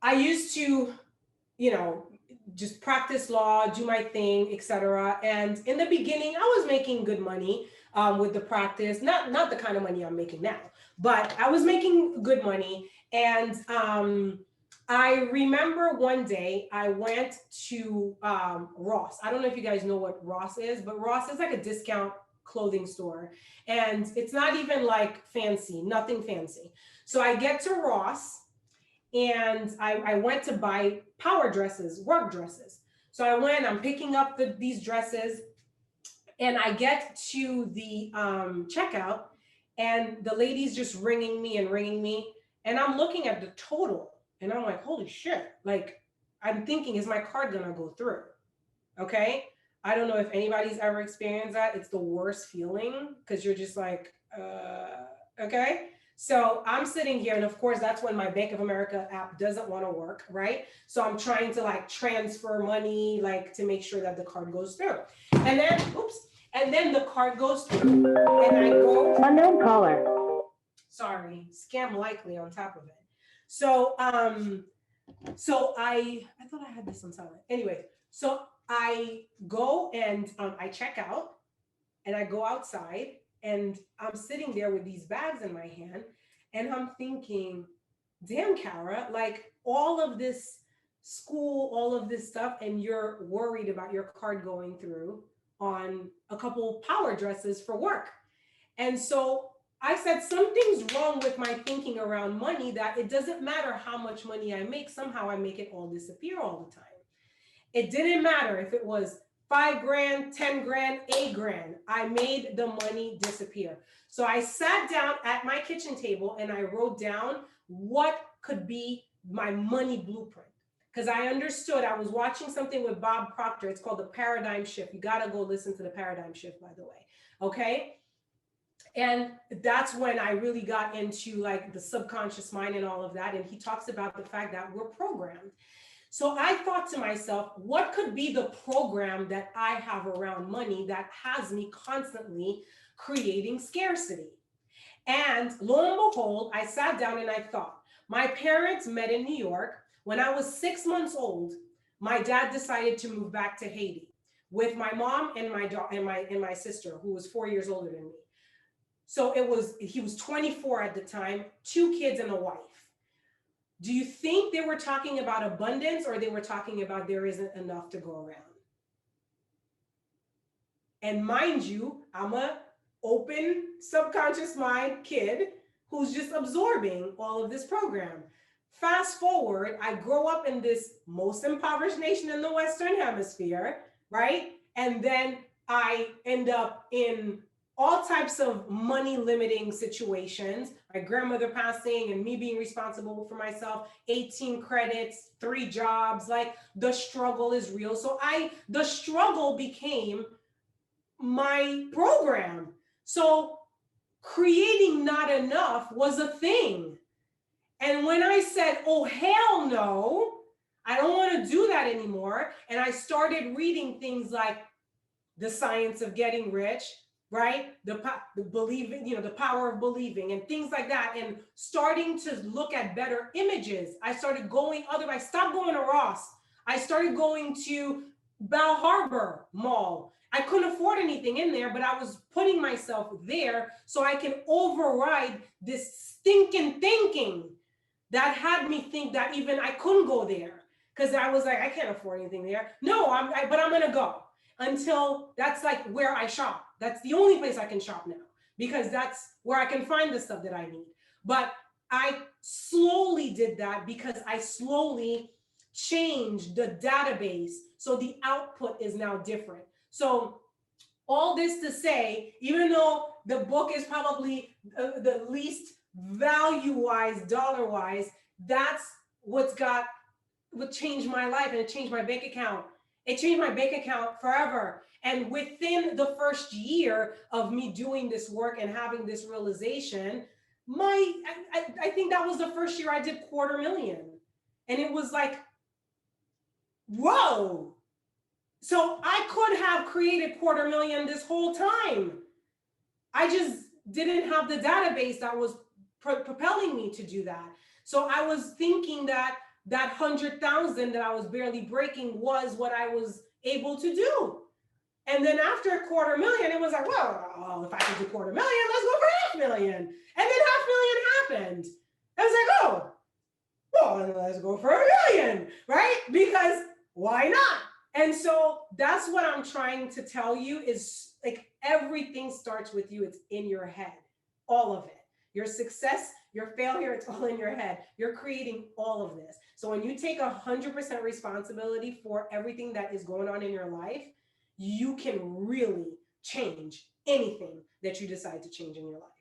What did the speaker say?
I used to, you know, just practice law, do my thing, etc. And in the beginning, I was making good money with the practice. Not the kind of money I'm making now, but I was making good money. And I remember one day I went to Ross. I don't know if you guys know what Ross is, but Ross is like a discount clothing store, and it's not even like fancy, nothing fancy. So I get to Ross and I went to buy power dresses, work dresses. So I went, I'm picking up these dresses, and I get to the checkout, and the lady's just ringing me and ringing me. And I'm looking at the total, and I'm like, holy shit. Like, I'm thinking, is my card gonna go through? Okay. I don't know if anybody's ever experienced that. It's the worst feeling because you're just like, okay. So I'm sitting here, and of course, that's when my Bank of America app doesn't want to work, right? So I'm trying to like transfer money, like to make sure that the card goes through. And then, oops, and then the card goes through, and I go, unknown caller. Sorry, scam likely on top of it. So, I thought I had this on silent. Anyway, so I go and I check out, and I go outside, and I'm sitting there with these bags in my hand, and I'm thinking, damn, Kara, like all of this school, all of this stuff, and you're worried about your card going through on a couple power dresses for work. And so I said, something's wrong with my thinking around money, that it doesn't matter how much money I make, somehow I make it all disappear all the time. It didn't matter if it was 5 grand, 10 grand, 8 grand. I made the money disappear. So I sat down at my kitchen table and I wrote down what could be my money blueprint. Because I understood, I was watching something with Bob Proctor. It's called The Paradigm Shift. You got to go listen to The Paradigm Shift, by the way. Okay. And that's when I really got into like the subconscious mind and all of that. And he talks about the fact that we're programmed. So I thought to myself, what could be the program that I have around money that has me constantly creating scarcity? And lo and behold, I sat down and I thought, my parents met in New York. When I was 6 months old, my dad decided to move back to Haiti with my mom and my sister, who was 4 years older than me. So he was 24 at the time, 2 kids and a wife. Do you think they were talking about abundance, or they were talking about there isn't enough to go around? And mind you, I'm a open subconscious mind kid who's just absorbing all of this program. Fast forward, I grow up in this most impoverished nation in the Western Hemisphere, right? And then I end up in all types of money limiting situations. My grandmother passing and me being responsible for myself, 18 credits, 3 jobs, like the struggle is real. So the struggle became my program. So creating not enough was a thing. And when I said, oh, hell no, I don't want to do that anymore. And I started reading things like The Science of Getting Rich, right? The believing, the power of believing and things like that. And starting to look at better images. I started going I stopped going to Ross. I started going to Bal Harbor Mall. I couldn't afford anything in there, but I was putting myself there so I can override this stinking thinking that had me think that even I couldn't go there. Because I was like, I can't afford anything there. No, but I'm gonna go until that's like where I shop. That's the only place I can shop now, because that's where I can find the stuff that I need. But I slowly did that because I slowly changed the database. So the output is now different. So all this to say, even though the book is probably the least value-wise, dollar-wise, that's what changed my life, and it changed my bank account. It changed my bank account forever. And within the first year of me doing this work and having this realization, I think that was the first year I did 250,000. And it was like, whoa. So I could have created 250,000 this whole time. I just didn't have the database that was propelling me to do that. So I was thinking that that 100,000 that I was barely breaking was what I was able to do. And then after a 250,000, it was like, well, if I can do 250,000, let's go for 500,000. And then 500,000 happened. I was like, oh, well, let's go for 1,000,000, right? Because why not? And so that's what I'm trying to tell you is like everything starts with you. It's in your head, all of it. Your success, your failure, it's all in your head. You're creating all of this. So when you take 100% responsibility for everything that is going on in your life, you can really change anything that you decide to change in your life.